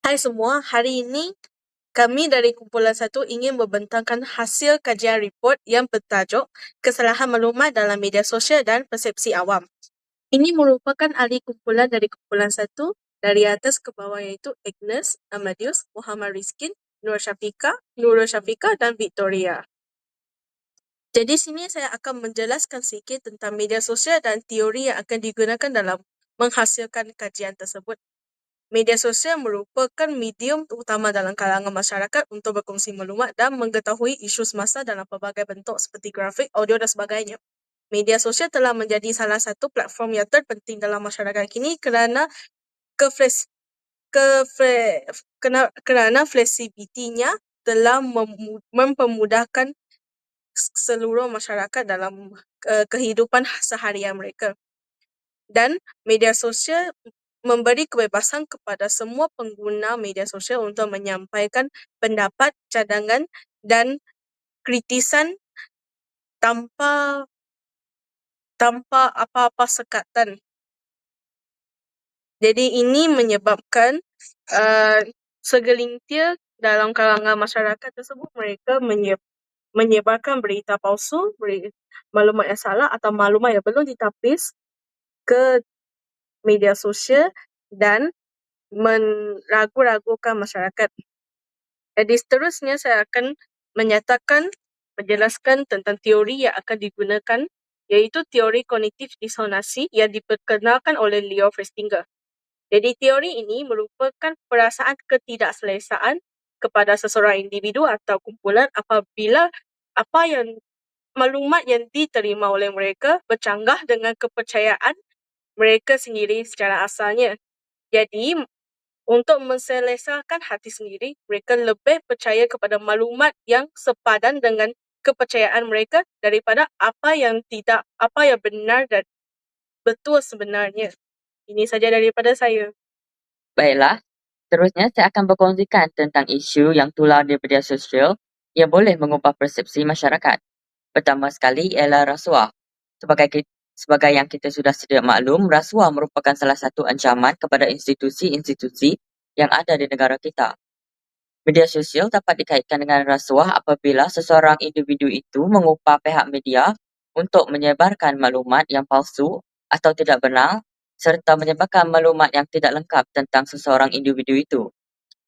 Hai semua, hari ini kami dari Kumpulan 1 ingin membentangkan hasil kajian report yang bertajuk Kesalahan Maklumat dalam Media Sosial dan Persepsi Awam. Ini merupakan ahli kumpulan dari Kumpulan 1 dari atas ke bawah iaitu Agnes, Amadius, Muhammad Rizkin, Nurul Syafiqah dan Victoria. Jadi sini saya akan menjelaskan sikit tentang media sosial dan teori yang akan digunakan dalam menghasilkan kajian tersebut. Media sosial merupakan medium utama dalam kalangan masyarakat untuk berkongsi maklumat dan mengetahui isu semasa dalam pelbagai bentuk seperti grafik, audio dan sebagainya. Media sosial telah menjadi salah satu platform yang terpenting dalam masyarakat kini kerana kerana fleksibilitinya telah mempermudahkan seluruh masyarakat dalam kehidupan seharian mereka. Dan media sosial memberi kebebasan kepada semua pengguna media sosial untuk menyampaikan pendapat, cadangan dan kritisan tanpa apa-apa sekatan. Jadi ini menyebabkan segelintir dalam kalangan masyarakat tersebut mereka menyebarkan berita palsu, maklumat yang salah atau maklumat yang belum ditapis ke media sosial dan meragu-ragukan masyarakat. Jadi seterusnya saya akan menjelaskan tentang teori yang akan digunakan iaitu teori kognitif disonansi yang diperkenalkan oleh Leo Festinger. Jadi teori ini merupakan perasaan ketidakselesaan kepada seseorang individu atau kumpulan apabila maklumat yang diterima oleh mereka bercanggah dengan kepercayaan mereka sendiri secara asalnya. Jadi untuk menselesaikan hati sendiri, mereka lebih percaya kepada maklumat yang sepadan dengan kepercayaan mereka daripada apa yang benar dan betul sebenarnya. Ini saja daripada saya. Baiklah, seterusnya saya akan berkongsikan tentang isu yang tular di media sosial yang boleh mengubah persepsi masyarakat. Pertama sekali ialah rasuah. Sebagai yang kita sudah sedia maklum, rasuah merupakan salah satu ancaman kepada institusi-institusi yang ada di negara kita. Media sosial dapat dikaitkan dengan rasuah apabila seseorang individu itu mengupah pihak media untuk menyebarkan maklumat yang palsu atau tidak benar serta menyebarkan maklumat yang tidak lengkap tentang seseorang individu itu.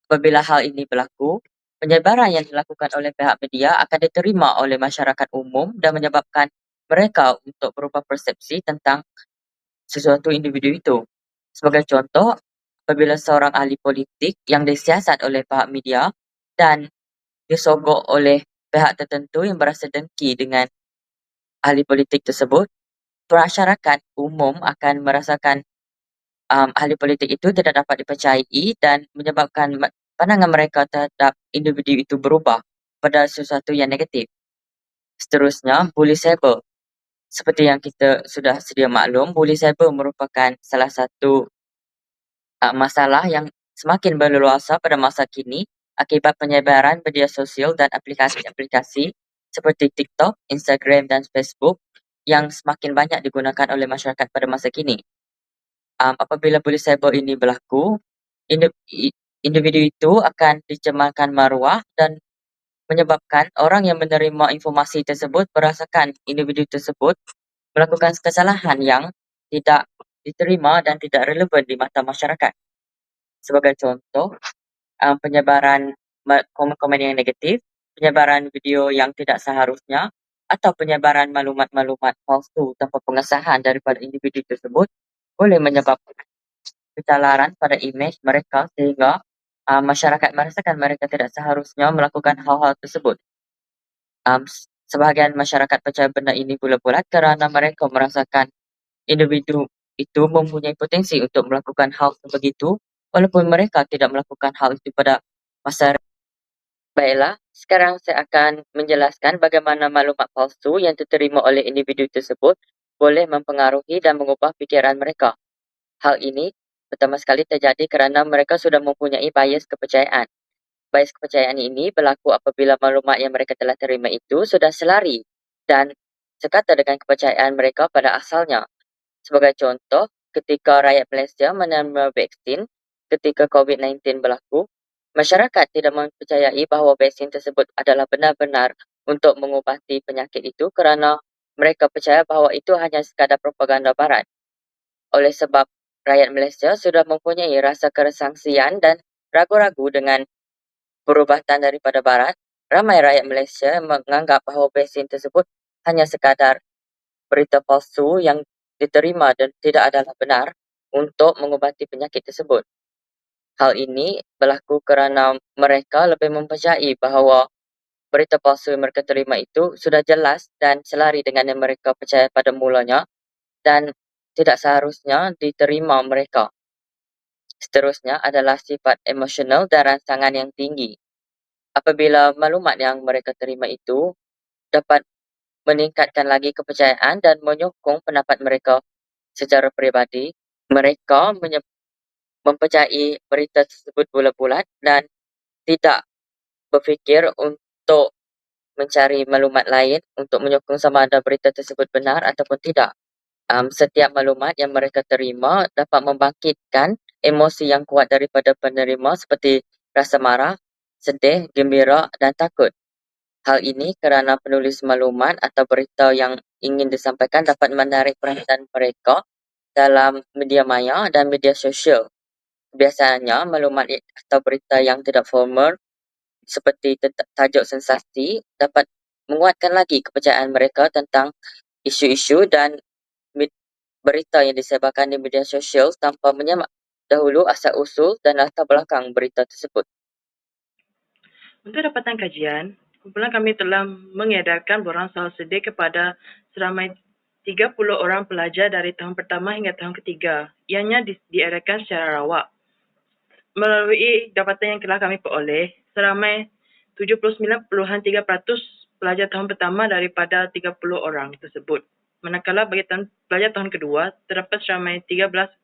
Apabila hal ini berlaku, penyebaran yang dilakukan oleh pihak media akan diterima oleh masyarakat umum dan menyebabkan mereka untuk berubah persepsi tentang sesuatu individu itu. Sebagai contoh, apabila seorang ahli politik yang disiasat oleh pihak media dan disogok oleh pihak tertentu yang berasa dengki dengan ahli politik tersebut, masyarakat umum akan merasakan ahli politik itu tidak dapat dipercayai dan menyebabkan pandangan mereka terhadap individu itu berubah pada sesuatu yang negatif. Seterusnya, bully cyber. Seperti yang kita sudah sedia maklum, bully cyber merupakan salah satu masalah yang semakin berleluasa pada masa kini akibat penyebaran media sosial dan aplikasi-aplikasi seperti TikTok, Instagram dan Facebook yang semakin banyak digunakan oleh masyarakat pada masa kini. Apabila bully cyber ini berlaku, individu itu akan dicemarkan maruah dan menyebabkan orang yang menerima informasi tersebut merasakan individu tersebut melakukan kesalahan yang tidak diterima dan tidak relevan di mata masyarakat. Sebagai contoh, penyebaran komen-komen yang negatif, penyebaran video yang tidak seharusnya, atau penyebaran maklumat-maklumat palsu tanpa pengesahan daripada individu tersebut boleh menyebabkan kecelaran pada imej mereka sehingga masyarakat merasakan mereka tidak seharusnya melakukan hal-hal tersebut. Sebahagian masyarakat percaya benda ini bulat-bulat kerana mereka merasakan individu itu mempunyai potensi untuk melakukan hal sebegitu walaupun mereka tidak melakukan hal itu pada masa. Baiklah, sekarang saya akan menjelaskan bagaimana maklumat palsu yang diterima oleh individu tersebut boleh mempengaruhi dan mengubah fikiran mereka. Hal ini pertama sekali terjadi kerana mereka sudah mempunyai bias kepercayaan. Bias kepercayaan ini berlaku apabila maklumat yang mereka telah terima itu sudah selari dan sekata dengan kepercayaan mereka pada asalnya. Sebagai contoh, ketika rakyat Malaysia menerima vaksin, ketika COVID-19 berlaku, masyarakat tidak mempercayai bahawa vaksin tersebut adalah benar-benar untuk mengubati penyakit itu kerana mereka percaya bahawa itu hanya sekadar propaganda barat. Oleh sebab rakyat Malaysia sudah mempunyai rasa keresaksian dan ragu-ragu dengan perubatan daripada barat, ramai rakyat Malaysia menganggap bahawa vaksin tersebut hanya sekadar berita palsu yang diterima dan tidak adalah benar untuk mengubati penyakit tersebut. Hal ini berlaku kerana mereka lebih mempercayai bahawa berita palsu yang mereka terima itu sudah jelas dan selari dengan yang mereka percaya pada mulanya dan tidak seharusnya diterima mereka. Seterusnya adalah sifat emosional dan rangsangan yang tinggi. Apabila maklumat yang mereka terima itu dapat meningkatkan lagi kepercayaan dan menyokong pendapat mereka secara peribadi, mereka mempercayai berita tersebut bulat-bulat dan tidak berfikir untuk mencari maklumat lain untuk menyokong sama ada berita tersebut benar ataupun tidak. Setiap maklumat yang mereka terima dapat membangkitkan emosi yang kuat daripada penerima seperti rasa marah, sedih, gembira dan takut. Hal ini kerana penulis maklumat atau berita yang ingin disampaikan dapat menarik perhatian mereka dalam media maya dan media sosial. Biasanya maklumat atau berita yang tidak formal seperti tajuk sensasi dapat menguatkan lagi kepercayaan mereka tentang isu-isu dan berita yang disebarkan di media sosial tanpa menyemak dahulu asal-usul dan latar belakang berita tersebut. Untuk dapatan kajian, kumpulan kami telah mengedarkan borang soal sedih kepada seramai 30 orang pelajar dari tahun pertama hingga tahun ketiga. Ianya diadakan secara rawak. Melalui dapatan yang telah kami peroleh, seramai 79.3% pelajar tahun pertama daripada 30 orang tersebut. Manakala bagi pelajar tahun kedua, terdapat seramai 13.8%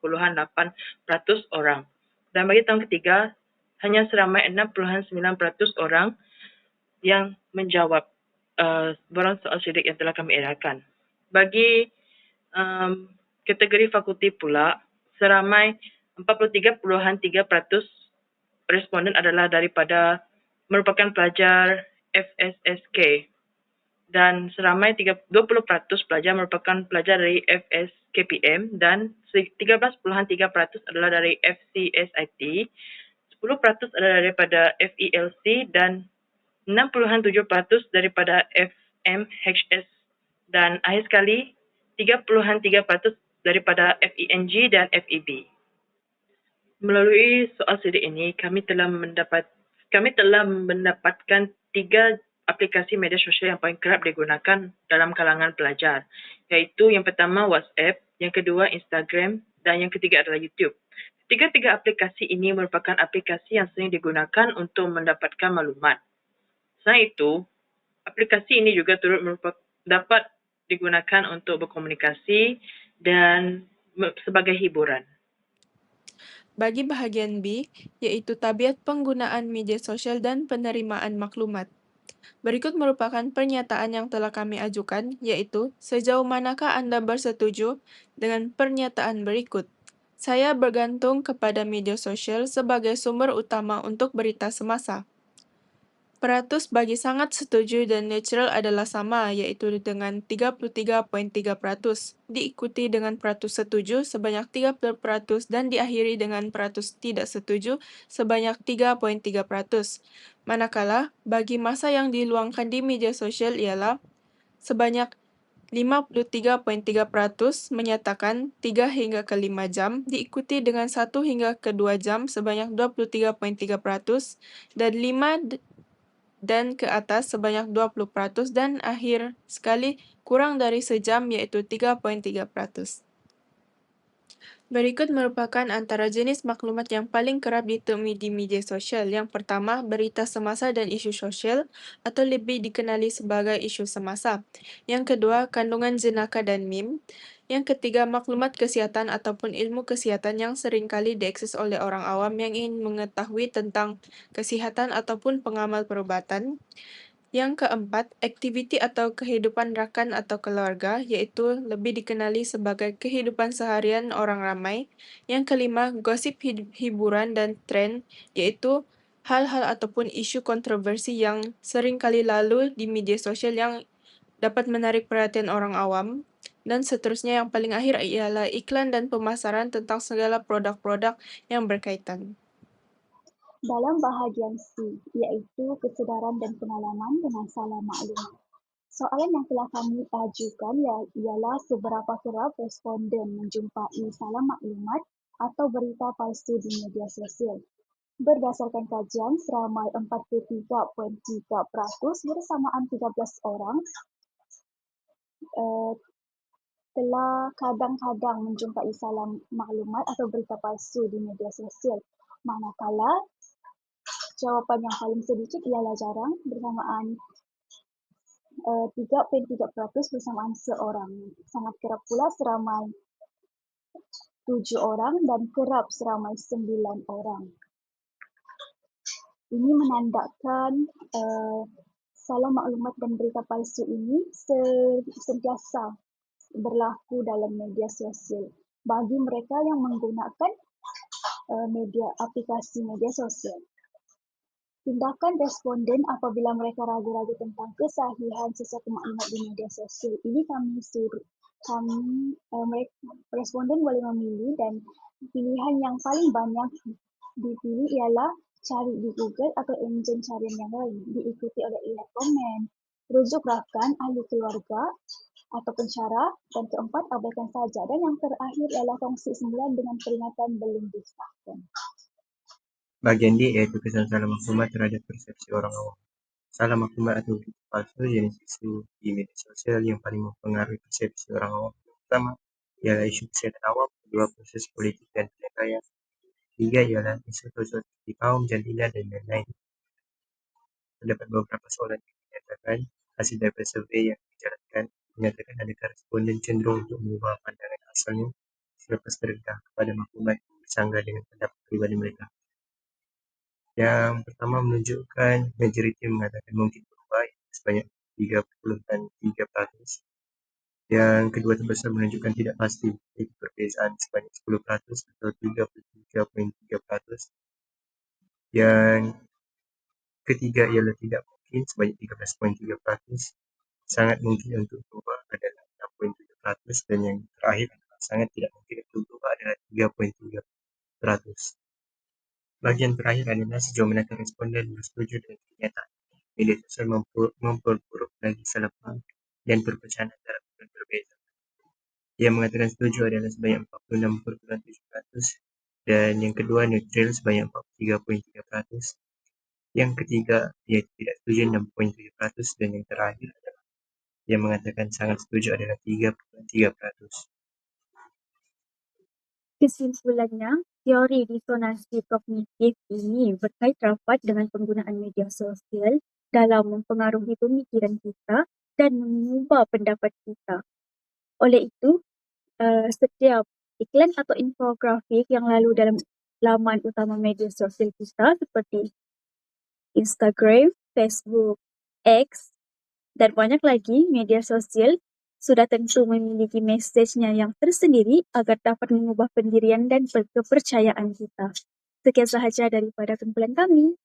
orang. Dan bagi tahun ketiga, hanya seramai 6.9% orang yang menjawab borang soal sidik yang telah kami edarkan. Bagi kategori fakulti pula, seramai 43.3% responden adalah daripada merupakan pelajar FSSK dan seramai 20% pelajar merupakan pelajar dari FSKPM dan 13.3% adalah dari FCSIT, 10% adalah daripada FELC dan 6.7% daripada FMHS dan akhir sekali 3.3% daripada FENG dan FEB. Melalui soal sidik ini, kami telah mendapatkan 3 aplikasi media sosial yang paling kerap digunakan dalam kalangan pelajar, iaitu yang pertama WhatsApp, yang kedua Instagram dan yang ketiga adalah YouTube. Tiga-tiga aplikasi ini merupakan aplikasi yang sering digunakan untuk mendapatkan maklumat. Selain itu, aplikasi ini juga turut dapat digunakan untuk berkomunikasi dan sebagai hiburan. Bagi bahagian B, yaitu tabiat penggunaan media sosial dan penerimaan maklumat. Berikut merupakan pernyataan yang telah kami ajukan, yaitu sejauh manakah Anda bersetuju dengan pernyataan berikut. Saya bergantung kepada media sosial sebagai sumber utama untuk berita semasa. Peratus bagi sangat setuju dan natural adalah sama, yaitu dengan 33.3%, diikuti dengan peratus setuju sebanyak 30% dan diakhiri dengan peratus tidak setuju sebanyak 3.3%. Manakala, bagi masa yang diluangkan di media sosial ialah sebanyak 53.3% menyatakan 3 hingga ke 5 jam, diikuti dengan 1 hingga ke 2 jam sebanyak 23.3%, dan 5 dan ke atas sebanyak 20% dan akhir sekali kurang dari sejam yaitu 3.3%. Berikut merupakan antara jenis maklumat yang paling kerap ditemui di media sosial. Yang pertama, berita semasa dan isu sosial atau lebih dikenali sebagai isu semasa. Yang kedua, kandungan jenaka dan meme. Yang ketiga, maklumat kesihatan ataupun ilmu kesihatan yang seringkali diakses oleh orang awam yang ingin mengetahui tentang kesihatan ataupun pengamal perubatan. Yang keempat, aktiviti atau kehidupan rakan atau keluarga, yaitu lebih dikenali sebagai kehidupan seharian orang ramai. Yang kelima, gosip hiburan dan tren, yaitu hal-hal ataupun isu kontroversi yang sering kali lalu di media sosial yang dapat menarik perhatian orang awam. Dan seterusnya yang paling akhir ialah iklan dan pemasaran tentang segala produk-produk yang berkaitan. Dalam bahagian C, iaitu kesedaran dan pengalaman dengan salah maklumat. Soalan yang telah kami ajukan ialah seberapa kerap responden menjumpai salah maklumat atau berita palsu di media sosial. Berdasarkan kajian, seramai 43.3% bersamaan 13 orang telah kadang-kadang menjumpai salah maklumat atau berita palsu di media sosial. Manakala jawapan yang paling sedikit ialah jarang, bersamaan 3.3% bersamaan seorang. Sangat kerap pula seramai 7 orang dan kerap seramai 9 orang. Ini menandakan salah maklumat dan berita palsu ini sentiasa berlaku dalam media sosial bagi mereka yang menggunakan aplikasi media sosial. Tindakan responden apabila mereka ragu-ragu tentang kesahihan sesuatu maklumat di media sosial. Ini responden boleh memilih dan pilihan yang paling banyak dipilih ialah cari di Google atau enjin carian yang lain, diikuti oleh lihat komen, rujuk rakan, ahli keluarga atau pencara, dan keempat abaikan saja, dan yang terakhir ialah kongsi sembilan dengan peringatan belum disahkan. Bagian D iaitu kesan salah maklumat terhadap persepsi orang awam. Salah maklumat atau berita palsu jenis isu di media sosial yang paling mempengaruhi persepsi orang awam. Pertama ialah isu kesehatan awam, kedua proses politik dan pilihan, ketiga ialah isu sosialisasi kaum, jantina dan lain-lain. Terdapat beberapa soalan yang menyatakan hasil daripada survei yang dijalankan menyatakan adakah responden cenderung untuk mengubah pandangan asalnya selepas terdedah kepada maklumat yang bersanggah dengan pendapat pribadi mereka. Yang pertama menunjukkan majoriti mengatakan mungkin berubah sebanyak 30.3%. Yang kedua terbesar menunjukkan tidak pasti, iaitu perbezaan sebanyak 10% atau 33.3%. Yang ketiga ialah tidak mungkin sebanyak 13.3%. Sangat mungkin untuk berubah adalah 6.7%, dan yang terakhir adalah sangat tidak mungkin untuk berubah adalah 3.3%. Bagian terakhir adalah sejauh manakah responden bersetuju dengan kenyataan media sosial memperburuk lagi salah faham dan perpecahan antara pihak berbeza. Yang mengatakan setuju adalah sebanyak 46.7%, dan yang kedua neutral sebanyak 43.3%. Yang ketiga iaitu tidak setuju 6.7%, dan yang terakhir adalah yang mengatakan sangat setuju adalah 3.3%. Kesimpulannya, teori disonansi kognitif ini berkait rapat dengan penggunaan media sosial dalam mempengaruhi pemikiran kita dan mengubah pendapat kita. Oleh itu, setiap iklan atau infografik yang lalu dalam laman utama media sosial kita seperti Instagram, Facebook, X, dan banyak lagi media sosial sudah tentu memiliki mesejnya yang tersendiri agar dapat mengubah pendirian dan kepercayaan kita. Sekian sahaja daripada kumpulan kami.